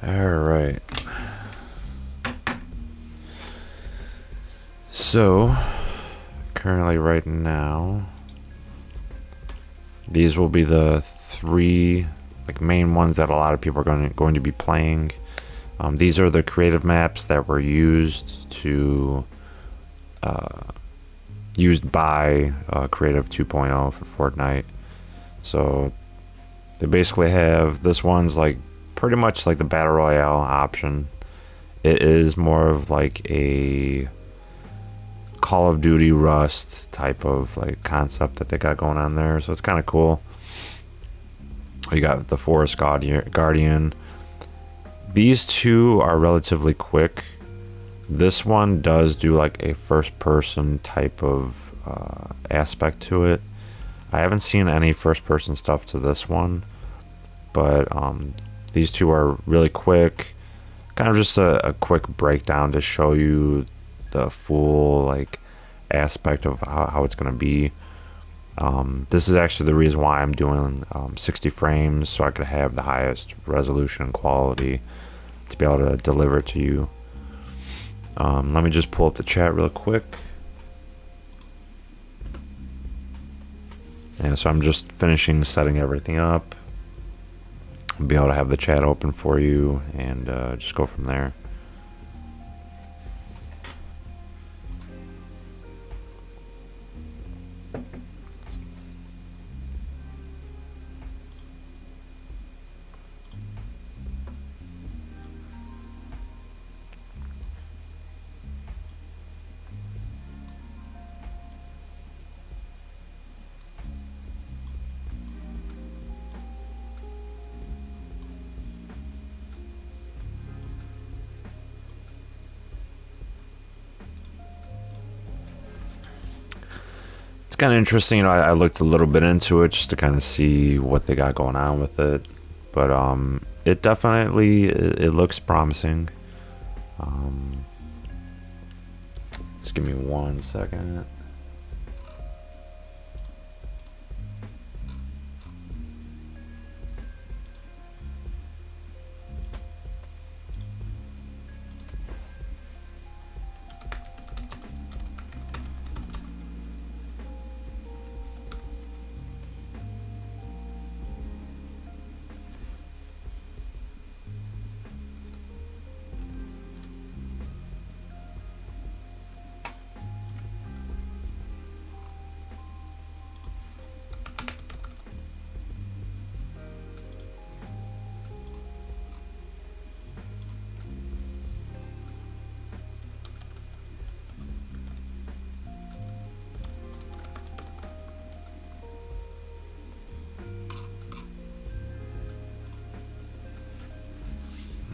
Alright. So, currently right now, these will be the three main ones that a lot of people are going to be playing. These are the creative maps that were used by Creative 2.0 for Fortnite. So they basically have this one's pretty much like the battle royale option. It is more of like a Call of Duty Rust type of concept that they got going on there, so it's kind of cool. You got the Forest Guardian. These two are relatively quick. This one does do like a first person type of aspect to it. I haven't seen any first person stuff to this one, but these two are really quick. Kind of just a quick breakdown to show you the full aspect of how it's going to be. This is actually the reason why I'm doing 60 frames, so I could have the highest resolution and quality to be able to deliver it to you. Let me just pull up the chat real quick. And so I'm just finishing setting everything up. I'll be able to have the chat open for you and just go from there. Kind of interesting. I looked a little bit into it just to kind of see what they got going on with it, but it definitely it looks promising. Just give me 1 second.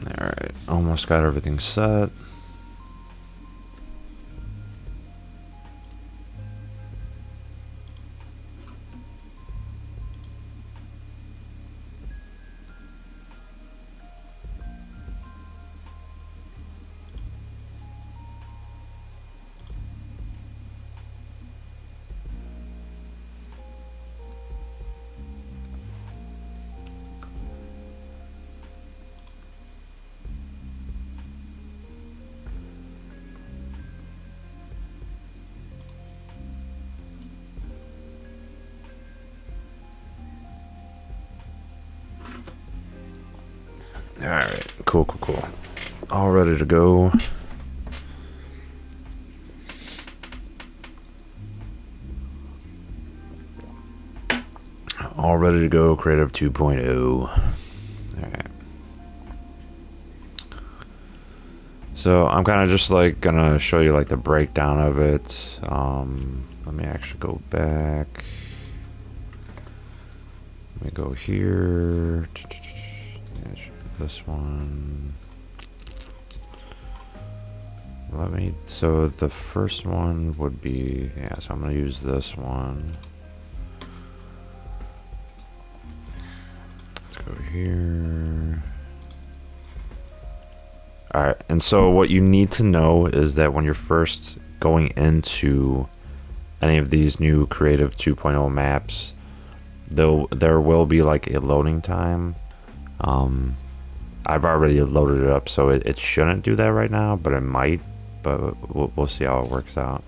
Alright, almost got everything set. Alright, cool. All ready to go. All ready to go, Creative 2.0. Alright. So I'm kind of just gonna show you the breakdown of it. Let me actually go back. Let me go here. This one. So the first one would be, so I'm gonna use this one. Let's go here. Alright, and so what you need to know is that when you're first going into any of these new Creative 2.0 maps, there will be a loading time. I've already loaded it up, so it shouldn't do that right now, but it might. But we'll see how it works out.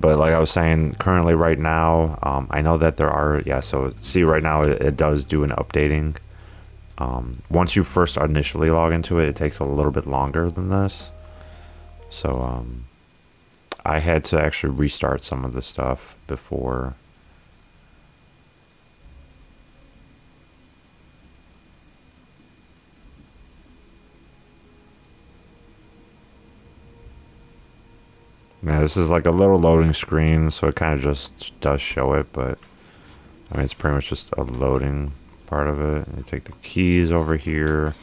But like I was saying, currently right now, I know that there are, yeah, so see right now it does do an updating. Once you first initially log into it, it takes a little bit longer than this. So I had to actually restart some of the stuff before. Yeah, this is like a little loading screen, so it kind of just does show it, but I mean, it's pretty much just a loading part of it. You take the keys over here.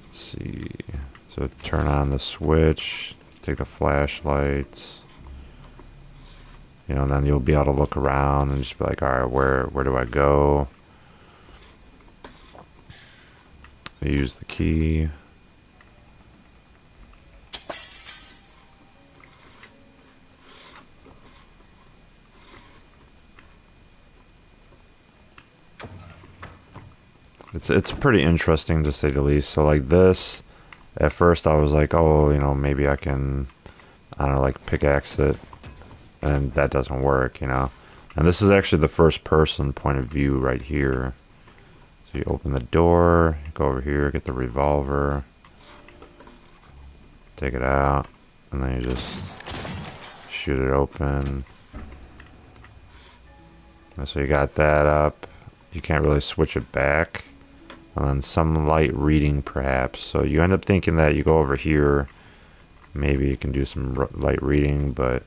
Let's see. So turn on the switch, take the flashlights, and then you'll be able to look around and just be like, all right, where do I go? Use the key. It's pretty interesting to say the least. So like this, at first I was like, oh, maybe I can, I don't know, like pickaxe it, and that doesn't work. And this is actually the first person point of view right here. So you open the door, go over here, get the revolver, take it out, and then you just shoot it open. And so you got that up. You can't really switch it back. And then some light reading perhaps. So you end up thinking that you go over here, maybe you can do some light reading, but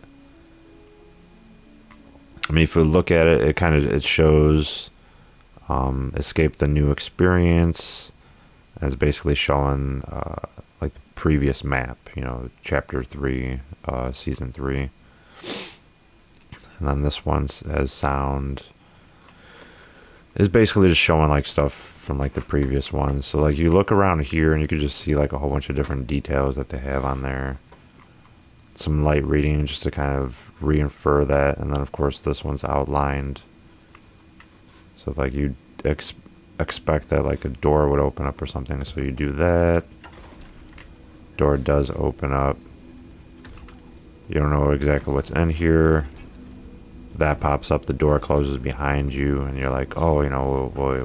I mean, if you look at it, it shows escape the new experience. And it's basically showing like the previous map, chapter 3, season 3. And then this one has sound. Is basically just showing like stuff from like the previous ones. So like you look around here and you can just see like a whole bunch of different details that they have on there. Some light reading just to kind of reinfer that, and then of course this one's outlined. So like you expect that like a door would open up or something, so you do that. Door does open up. You don't know exactly what's in here. That pops up, the door closes behind you, and you're like, oh,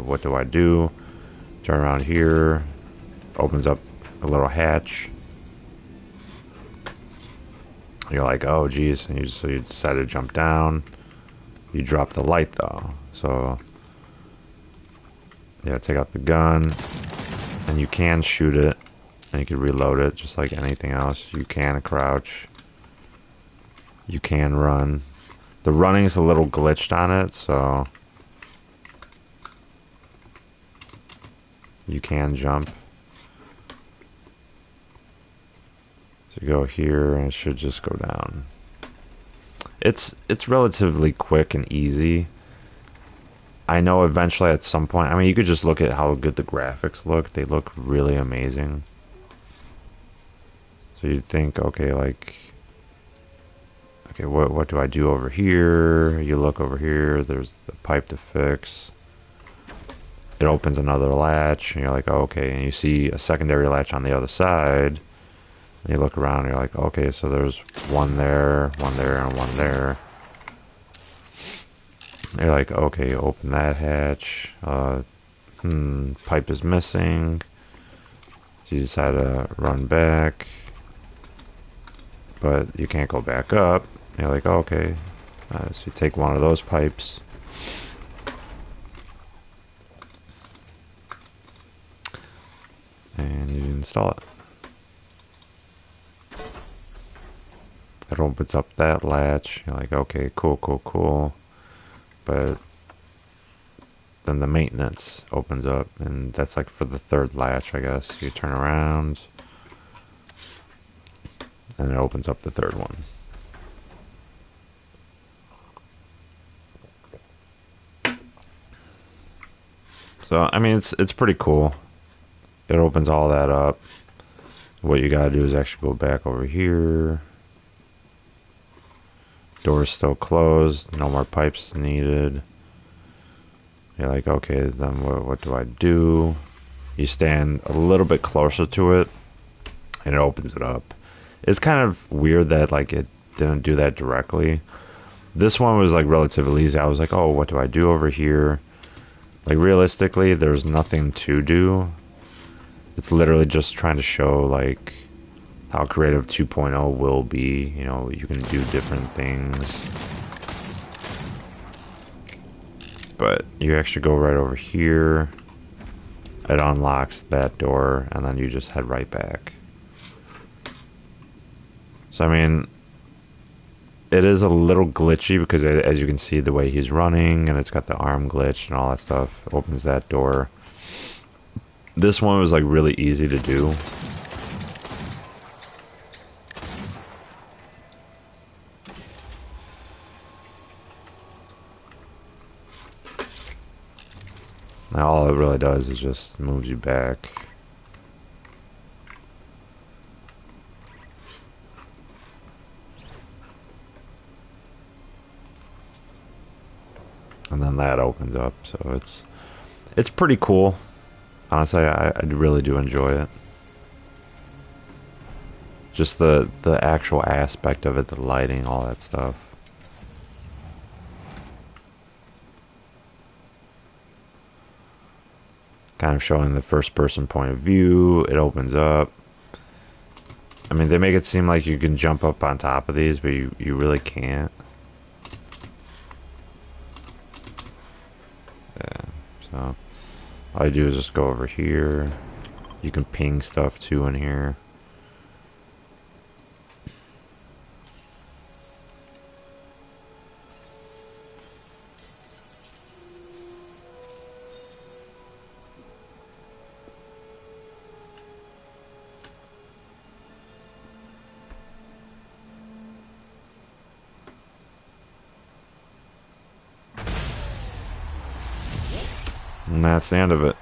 what do I do? Turn around here, opens up a little hatch. You're like, oh, geez, and so you decide to jump down. You drop the light, though, so yeah, take out the gun, and you can shoot it, and you can reload it just like anything else. You can crouch. You can run. The running is a little glitched on it, so you can jump. So you go here, and it should just go down. It's relatively quick and easy. I know eventually at some point, I mean, you could just look at how good the graphics look. They look really amazing. So you'd think, okay, like, okay, what do I do over here? You look over here, there's the pipe to fix. It opens another latch, and you're like, oh, okay, and you see a secondary latch on the other side. And you look around, and you're like, okay, so there's one there, and one there. You're like, okay, open that hatch. Pipe is missing. So you decide to run back. But you can't go back up. You're like, oh, okay. So you take one of those pipes. And you install it. It opens up that latch. You're like, okay, cool. But then the maintenance opens up, and that's like for the third latch, I guess. You turn around, and it opens up the third one. So I mean, it's pretty cool. it opens all that up. What you gotta do is actually go back over here. Door's still closed. No more pipes needed. You're like, okay, then what do I do? You stand a little bit closer to it, and it opens it up. It's kind of weird that like it didn't do that directly. This one was like relatively easy. I was like, oh, what do I do over here? Like realistically, there's nothing to do. It's literally just trying to show like how Creative 2.0 will be. You know, you can do different things. But you actually go right over here. It unlocks that door, and then you just head right back. So, I mean, it is a little glitchy because as you can see the way he's running, and it's got the arm glitch and all that stuff. Opens that door. This one was like really easy to do. Now all it really does is just moves you back. And then that opens up, so it's pretty cool. Honestly, I really do enjoy it. Just the actual aspect of it, the lighting, all that stuff. Kind of showing the first person point of view. It opens up. I mean, they make it seem like you can jump up on top of these, but you really can't. Yeah, so all you do is just go over here. You can ping stuff too in here. And that's the end of it.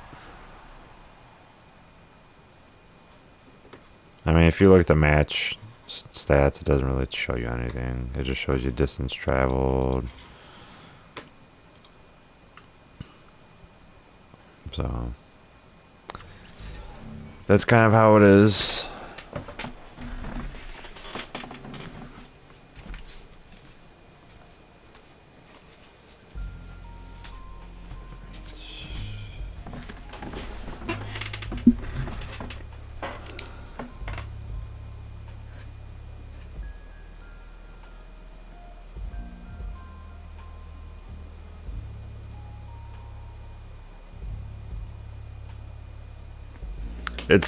I mean, if you look at the match stats, it doesn't really show you anything. It just shows you distance traveled. So that's kind of how it is.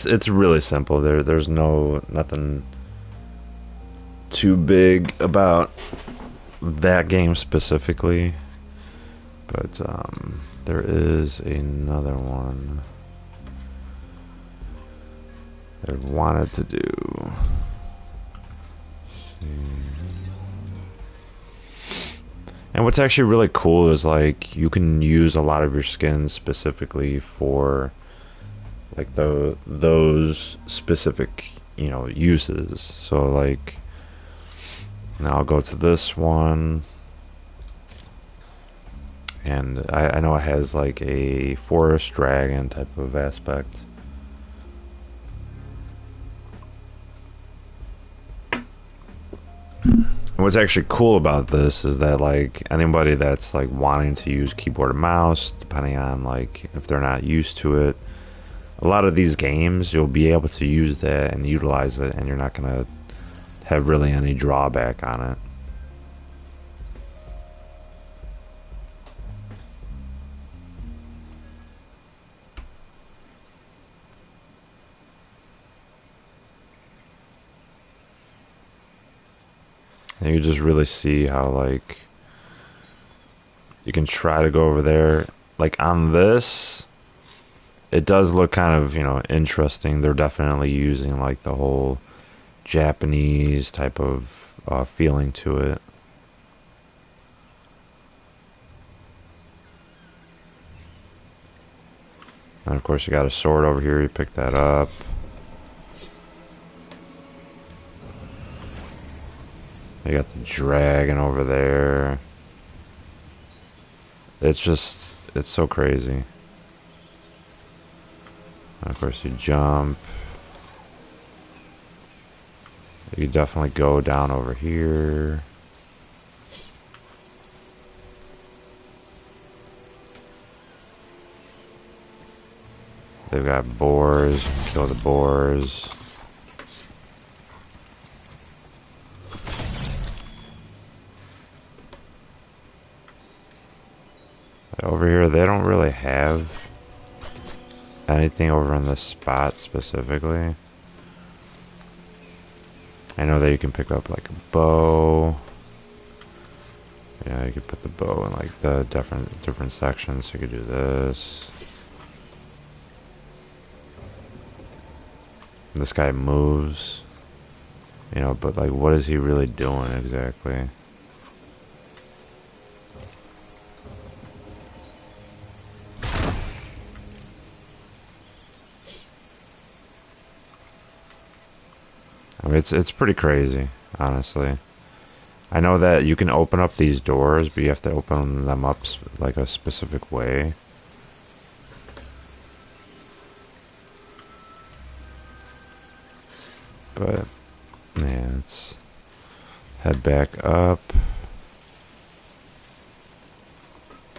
It's really simple. There's nothing too big about that game specifically, but there is another one that I wanted to do. And what's actually really cool is like you can use a lot of your skins specifically for like those specific, you know, uses. So like now I'll go to this one, and I know it has like a forest dragon type of aspect. What's actually cool about this is that like anybody that's like wanting to use keyboard and mouse, depending on like if they're not used to it, a lot of these games you'll be able to use that and utilize it, and you're not gonna have really any drawback on it. And you just really see how like you can try to go over there. Like on this, it does look kind of, you know, interesting. They're definitely using like the whole Japanese type of feeling to it. And of course you got a sword over here, you pick that up. You got the dragon over there. It's just, it's so crazy. And of course you jump. You definitely go down over here. They've got boars. Kill the boars. Over here, they don't really have anything over in this spot specifically. I know that you can pick up like a bow. Yeah, you could put the bow in like the different sections. So you could do this. This guy moves. You know, but like, what is he really doing exactly? I mean, it's pretty crazy, honestly. I know that you can open up these doors, but you have to open them up like a specific way. But yeah, let's head back up.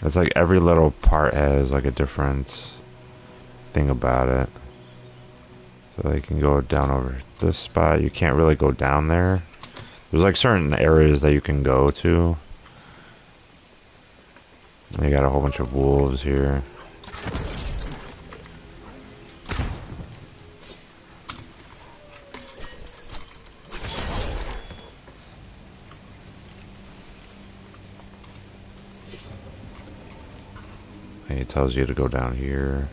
It's like every little part has like a different thing about it. So you can go down over this spot. You can't really go down there. There's like certain areas that you can go to. You got a whole bunch of wolves here. And it tells you to go down here.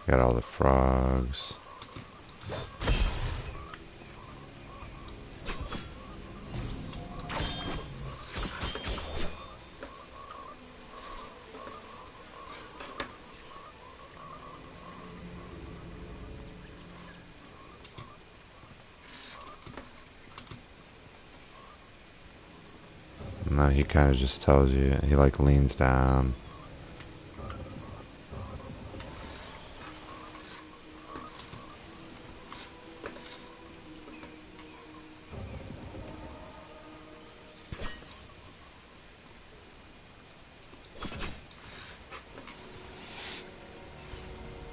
Got all the frogs. And then he kind of just tells you, he like leans down.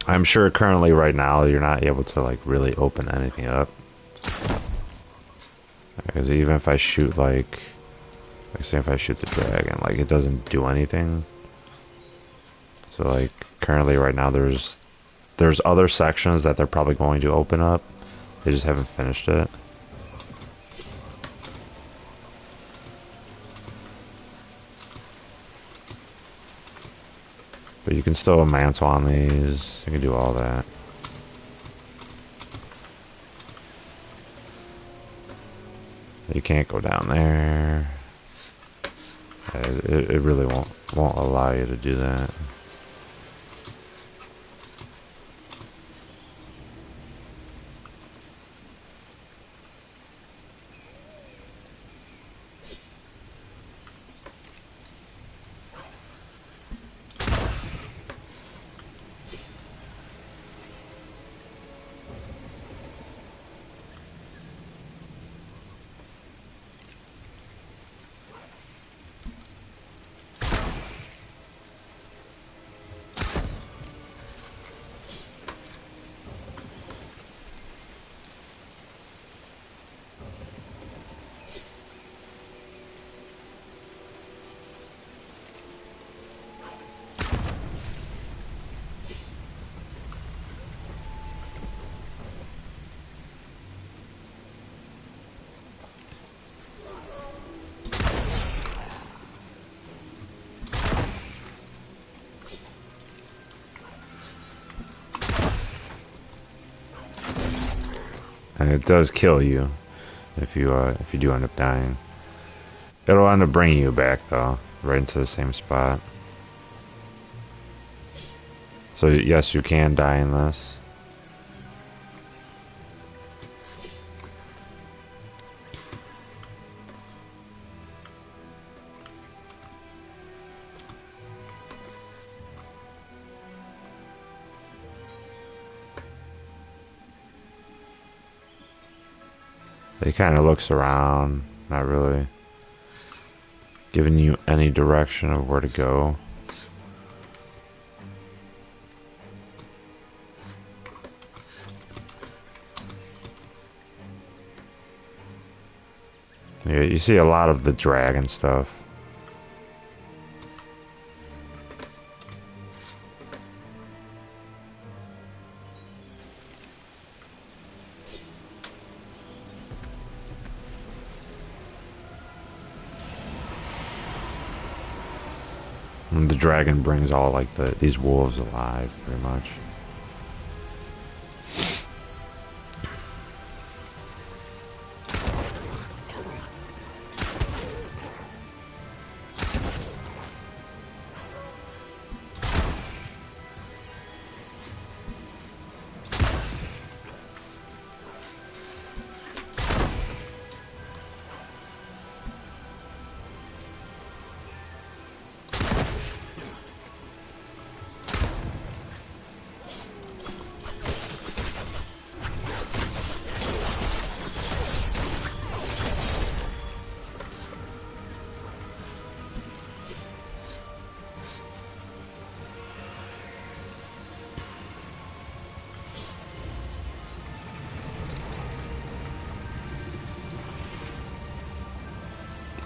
I'm sure currently right now you're not able to like really open anything up. Because even if I shoot like say if I shoot the dragon, like it doesn't do anything. So like currently right now there's other sections that they're probably going to open up. They just haven't finished it. But you can still mantle on these. You can do all that. You can't go down there. It really won't allow you to do that. And it does kill you if you do end up dying. It'll end up bringing you back though, right into the same spot. So yes, you can die in this. He kind of looks around, not really giving you any direction of where to go. Yeah, you see a lot of the dragon stuff. And the dragon brings all like these wolves alive, pretty much.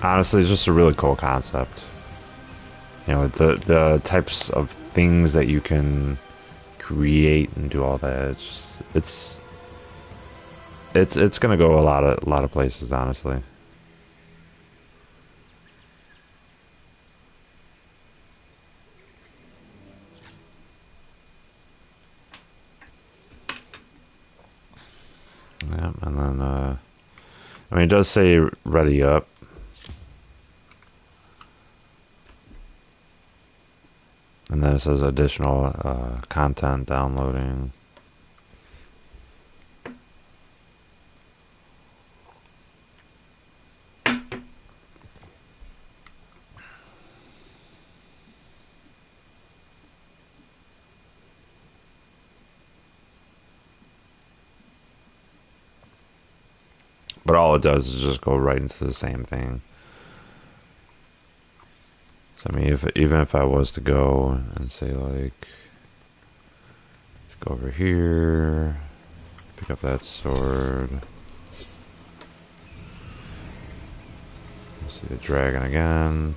Honestly, it's just a really cool concept. You know, the types of things that you can create and do all that. It's just it's gonna go a lot of places, honestly. Yeah, and then I mean, it does say ready up. And then it says additional content downloading. But all it does is just go right into the same thing. So I mean, even if I was to go and say like, let's go over here, pick up that sword, see the dragon again.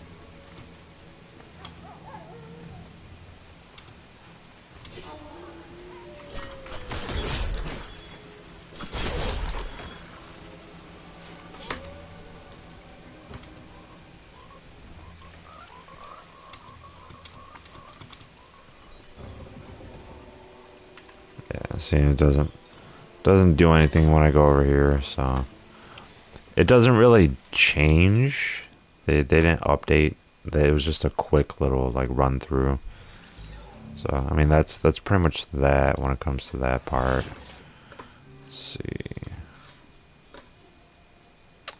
Yeah, see, it doesn't do anything when I go over here, so it doesn't really change. They didn't update. It was just a quick little like run through. So I mean that's pretty much that when it comes to that part. Let's see.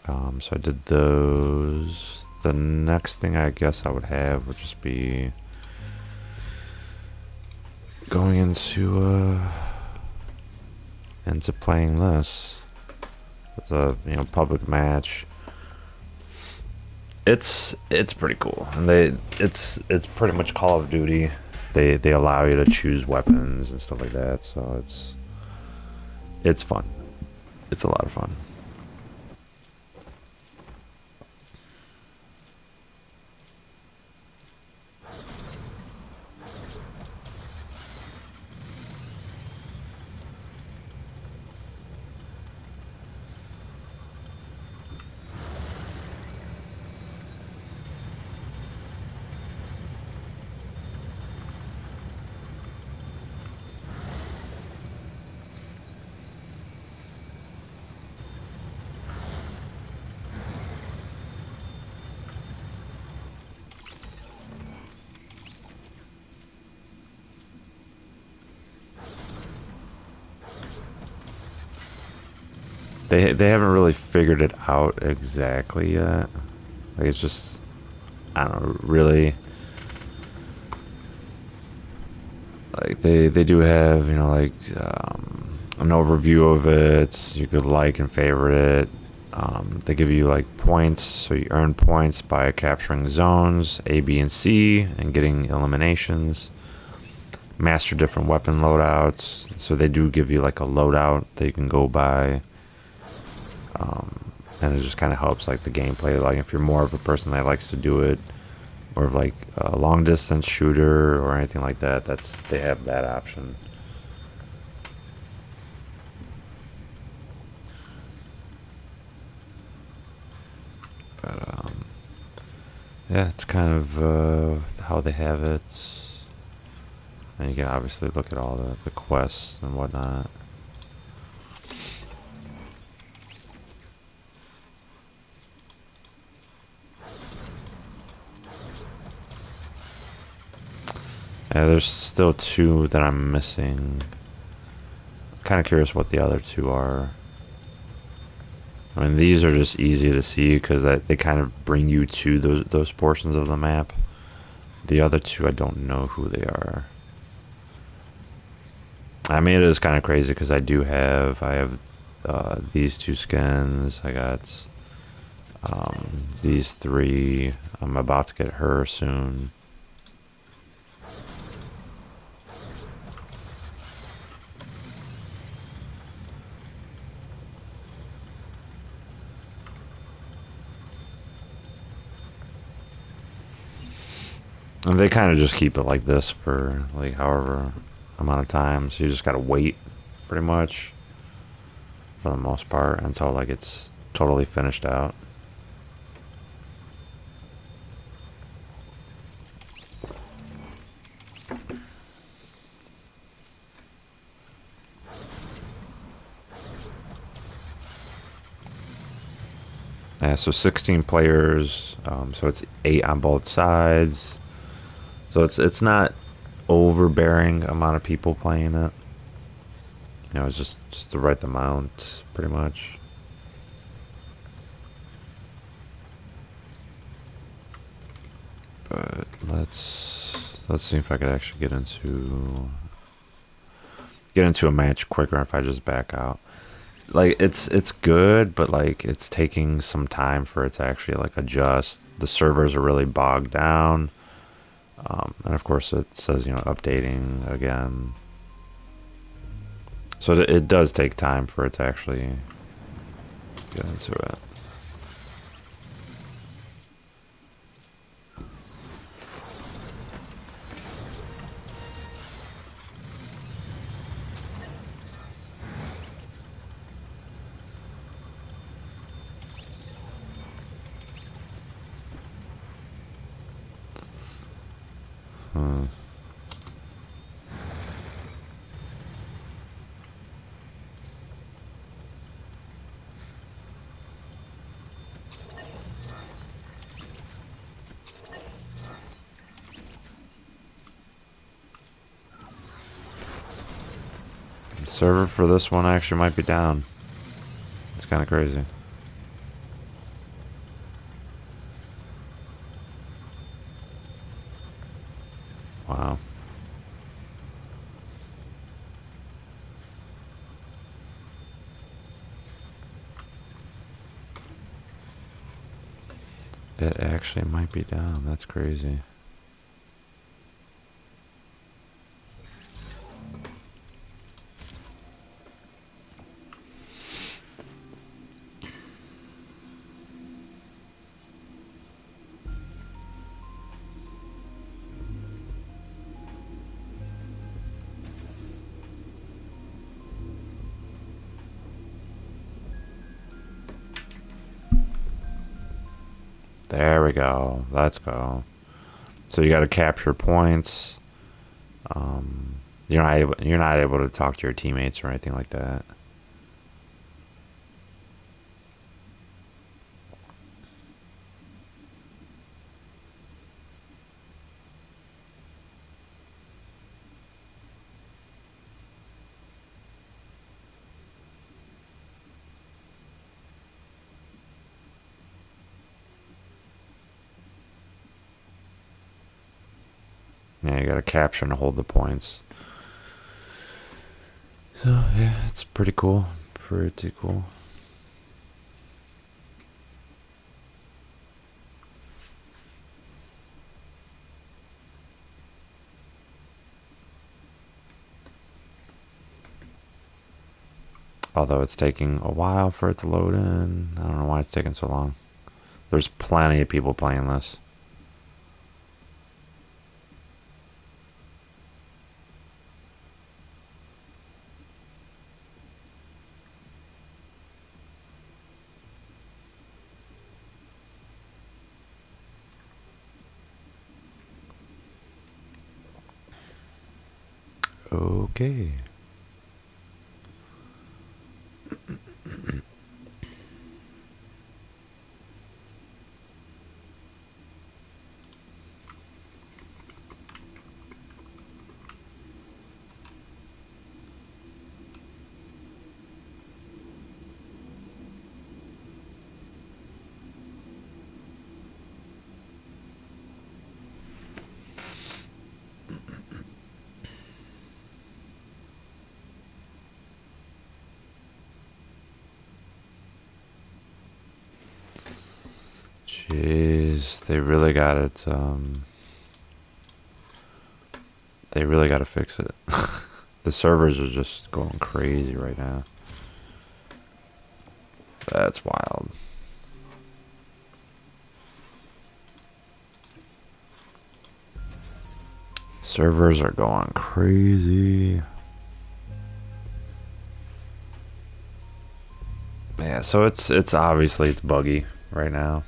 So I did those. The next thing I guess I would have would just be going into playing this. It's a public match. It's pretty cool, and it's pretty much Call of Duty. They allow you to choose weapons and stuff like that, so it's fun. It's a lot of fun. They haven't really figured it out exactly yet. Like it's just I don't know really like they do have like an overview of it. You could like and favorite it. They give you like points, so you earn points by capturing zones A, B, and C and getting eliminations. Master different weapon loadouts, so they do give you like a loadout that you can go by, and it just kind of helps like the gameplay. Like if you're more of a person that likes to do it, or like a long distance shooter or anything like that, they have that option. But yeah, it's kind of how they have it. And you can obviously look at all the quests and whatnot. Yeah, there's still two that I'm missing. Kind of curious what the other two are. I mean, these are just easy to see because they kind of bring you to those portions of the map. The other two, I don't know who they are. I mean, it is kind of crazy because I have these two skins. I got these three. I'm about to get her soon. And they kind of just keep it like this for like however amount of time. So you just gotta wait, pretty much, for the most part, until like it's totally finished out. Yeah, so 16 players, so it's 8 on both sides. So it's not overbearing amount of people playing it. It's just the right amount, pretty much. But let's see if I could actually get into a match quicker if I just back out. Like it's good, but like it's taking some time for it to actually like adjust. The servers are really bogged down, and of course it says updating again. So it does take time for it to actually get into it. Hmm. The server for this one actually might be down. It's kind of crazy. Wow. It actually might be down. That's crazy. There we go. Let's go. So you got to capture points. Um, you're not able to talk to your teammates or anything like that. Yeah, you gotta capture and hold the points. So yeah, it's pretty cool. Pretty cool. Although it's taking a while for it to load in. I don't know why it's taking so long. There's plenty of people playing this. Okay. Jeez, they really got it. They really got to fix it. The servers are just going crazy right now. That's wild. Servers are going crazy. Yeah, so it's obviously it's buggy right now.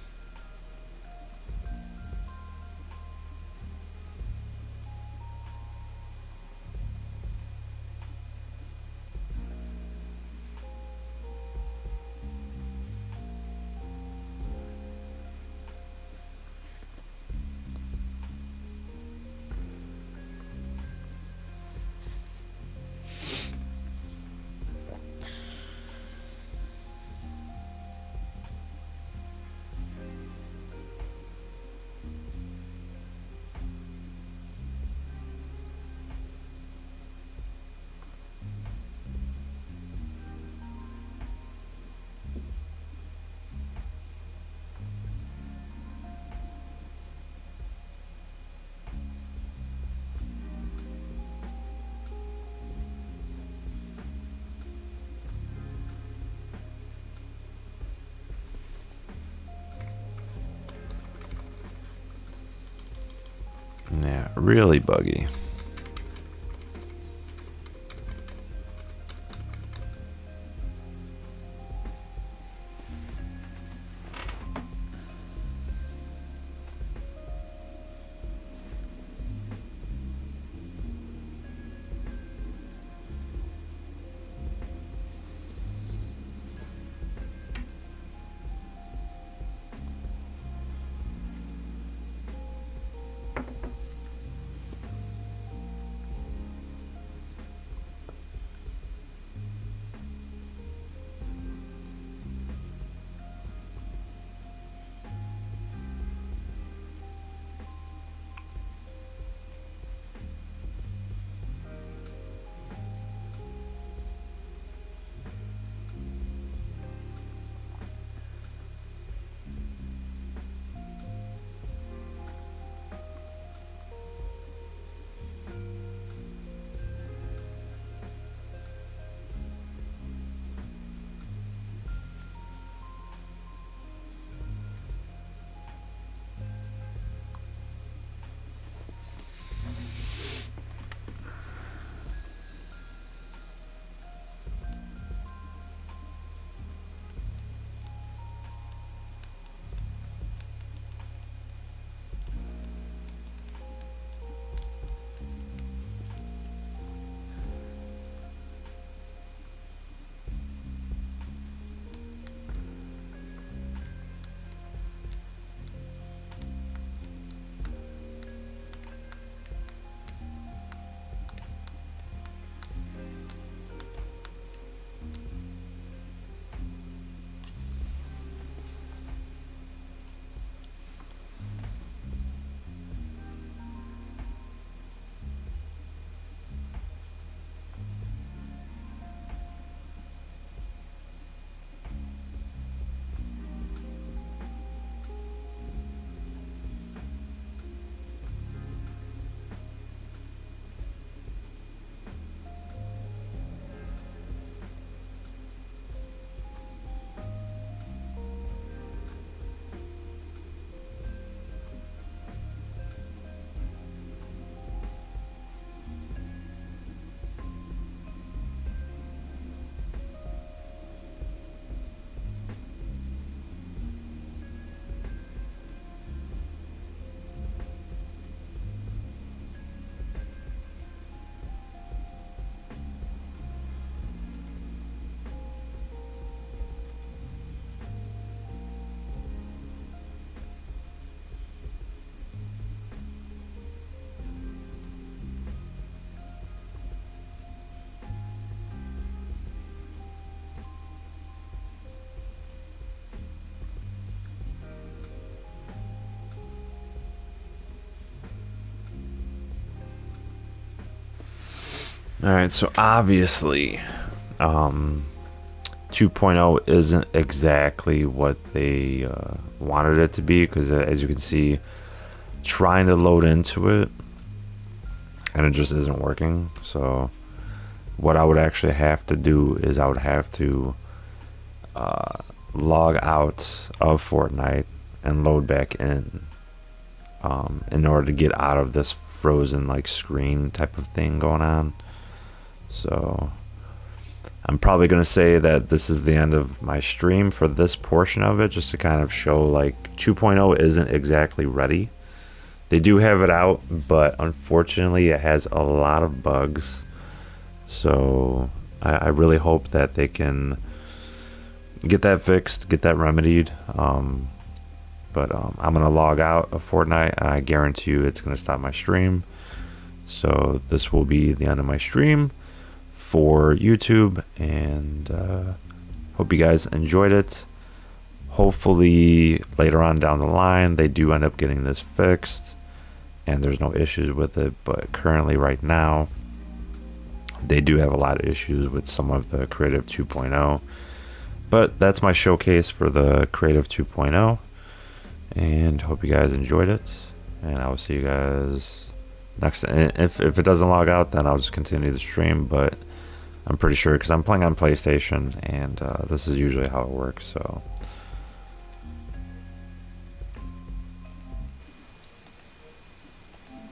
Yeah, really buggy. Alright, so obviously, um, 2.0 isn't exactly what they wanted it to be, because as you can see, trying to load into it, and it just isn't working. So what I would actually have to do is I would have to uh, log out of Fortnite and load back in order to get out of this frozen like screen type of thing going on. So I'm probably going to say that this is the end of my stream for this portion of it, just to kind of show like 2.0 isn't exactly ready. They do have it out, but unfortunately it has a lot of bugs. So I really hope that they can get that fixed, get that remedied. But I'm gonna log out of Fortnite, and I guarantee you it's gonna stop my stream. So this will be the end of my stream for YouTube, and hope you guys enjoyed it. Hopefully later on down the line they do end up getting this fixed and there's no issues with it, but currently right now they do have a lot of issues with some of the Creative 2.0. But that's my showcase for the Creative 2.0, and hope you guys enjoyed it, and I will see you guys next. And if it doesn't log out, then I'll just continue the stream, but I'm pretty sure, because I'm playing on PlayStation, and this is usually how it works. So